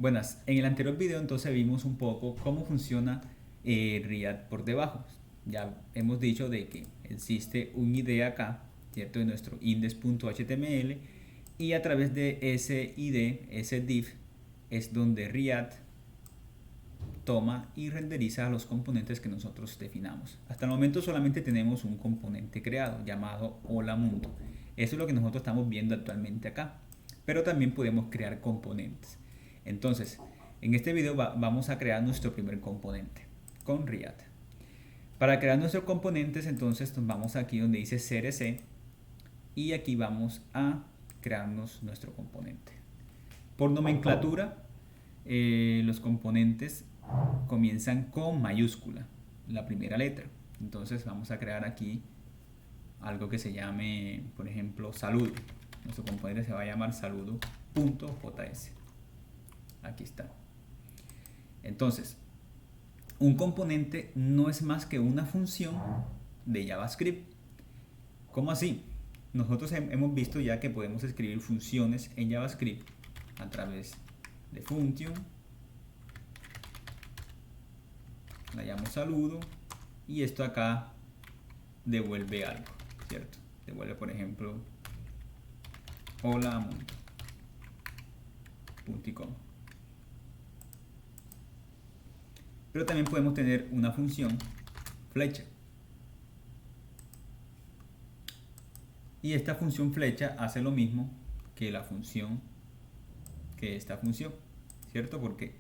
Buenas, en el anterior video entonces vimos un poco cómo funciona React por debajo. Ya hemos dicho de que existe un ID acá, ¿cierto? En nuestro index.html y a través de ese ID, ese div, es donde React toma y renderiza los componentes que nosotros definamos. Hasta el momento solamente tenemos un componente creado llamado Hola Mundo. Eso es lo que nosotros estamos viendo actualmente acá. Pero también podemos crear componentes. Entonces, en este video vamos a crear nuestro primer componente con React. Para crear nuestros componentes, entonces nos vamos aquí donde dice CRC y aquí vamos a crearnos nuestro componente. Por nomenclatura, los componentes comienzan con mayúscula, la primera letra. Entonces vamos a crear aquí algo que se llame, por ejemplo, saludo. Nuestro componente se va a llamar saludo.js. Aquí está. Entonces, un componente no es más que una función de JavaScript. ¿Cómo así? Nosotros hemos visto ya que podemos escribir funciones en JavaScript a través de function, la llamo saludo y esto acá devuelve algo, ¿cierto? Devuelve, por ejemplo, hola mundo, punto y coma. Pero también podemos tener una función flecha. Y esta función flecha hace lo mismo que la función, que esta función, ¿cierto? Porque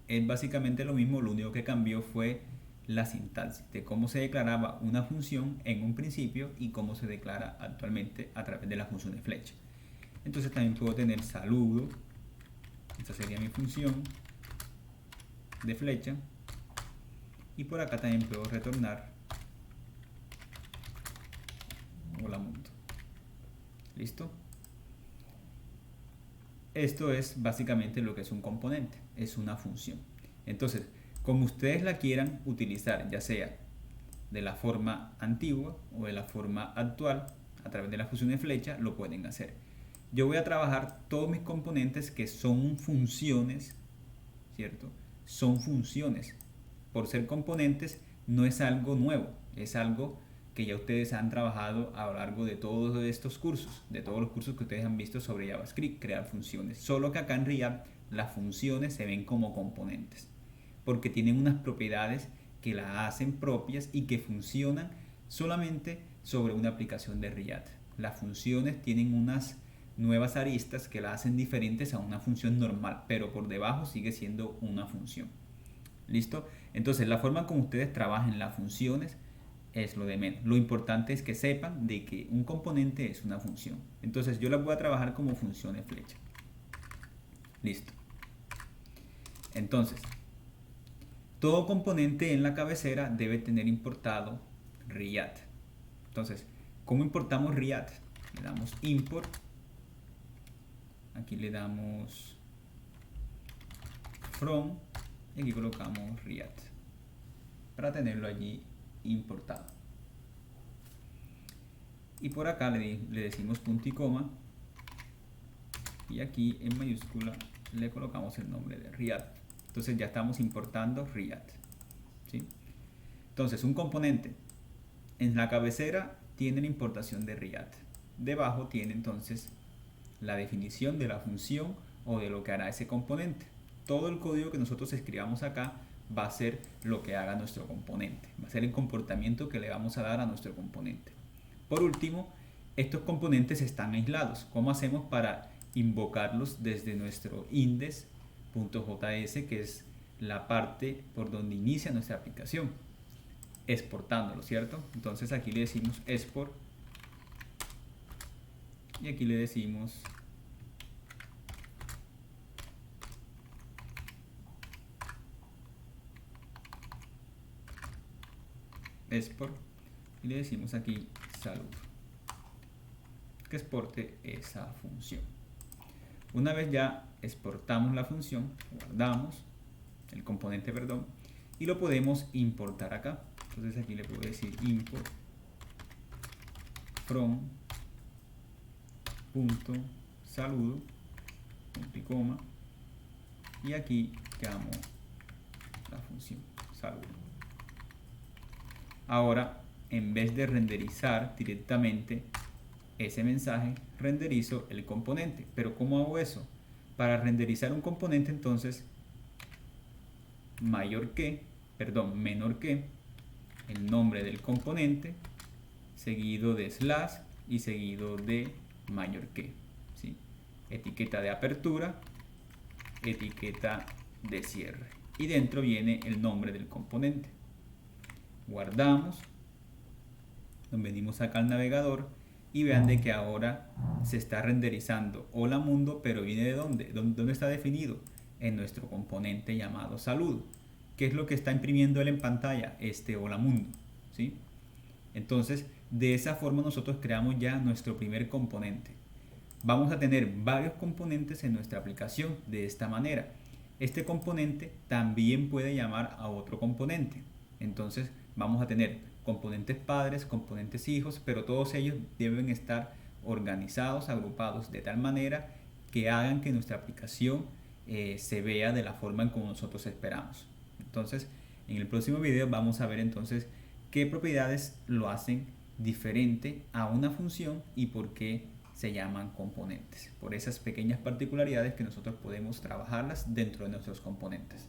es básicamente lo mismo, lo único que cambió fue la sintaxis de cómo se declaraba una función en un principio y cómo se declara actualmente a través de la función de flecha. Entonces también puedo tener saludo, esta sería mi función de flecha, y por acá también puedo retornar hola mundo. ¿Listo? Esto es básicamente lo que es un componente, es una función. Entonces, como ustedes la quieran utilizar, ya sea de la forma antigua o de la forma actual, a través de la función de flecha, lo pueden hacer. Yo voy a trabajar todos mis componentes que son funciones, ¿cierto? Son funciones. Por ser componentes, no es algo nuevo, es algo que ya ustedes han trabajado a lo largo de todos estos cursos, de todos los cursos que ustedes han visto sobre JavaScript, crear funciones. Solo que acá en React las funciones se ven como componentes, porque tienen unas propiedades que la hacen propias y que funcionan solamente sobre una aplicación de React. Las funciones tienen unas nuevas aristas que la hacen diferentes a una función normal, pero por debajo sigue siendo una función. ¿Listo? Entonces la forma como ustedes trabajen las funciones es lo de menos. Lo importante es que sepan de que un componente es una función. Entonces yo las voy a trabajar como funciones flecha. Listo. Entonces, todo componente en la cabecera debe tener importado React. Entonces, ¿cómo importamos React? Le damos import. Aquí le damos from. Y aquí colocamos React para tenerlo allí importado. Y por acá le decimos punto y coma. Y aquí en mayúscula le colocamos el nombre de React. Entonces ya estamos importando React, ¿sí? Entonces un componente en la cabecera tiene la importación de React. Debajo tiene entonces la definición de la función o de lo que hará ese componente. Todo el código que nosotros escribamos acá va a ser lo que haga nuestro componente. Va a ser el comportamiento que le vamos a dar a nuestro componente. Por último, estos componentes están aislados. ¿Cómo hacemos para invocarlos desde nuestro index.js, que es la parte por donde inicia nuestra aplicación? Exportándolo, ¿cierto? Entonces aquí le decimos export y aquí le decimos export y le decimos aquí salud, que exporte esa función. Una vez ya exportamos la función, guardamos el componente, perdón, y lo podemos importar acá. Entonces aquí le puedo decir import from punto saludo punto y coma y aquí llamo la función saludo. Ahora, en vez de renderizar directamente ese mensaje, renderizo el componente. Pero ¿cómo hago eso? Para renderizar un componente, entonces, menor que el nombre del componente, seguido de slash y seguido de mayor que, ¿sí? Etiqueta de apertura, etiqueta de cierre. Y dentro viene el nombre del componente. Guardamos, nos venimos acá al navegador y vean de que ahora se está renderizando hola mundo, pero viene de dónde, dónde está definido, en nuestro componente llamado saludo. ¿Qué es lo que está imprimiendo él en pantalla? Este hola mundo, ¿sí? Entonces, de esa forma nosotros creamos ya nuestro primer componente. Vamos a tener varios componentes en nuestra aplicación de esta manera. Este componente también puede llamar a otro componente. Entonces, vamos a tener componentes padres, componentes hijos, pero todos ellos deben estar organizados, agrupados de tal manera que hagan que nuestra aplicación se vea de la forma en como nosotros esperamos. Entonces, en el próximo video vamos a ver entonces qué propiedades lo hacen diferente a una función y por qué se llaman componentes. Por esas pequeñas particularidades que nosotros podemos trabajarlas dentro de nuestros componentes.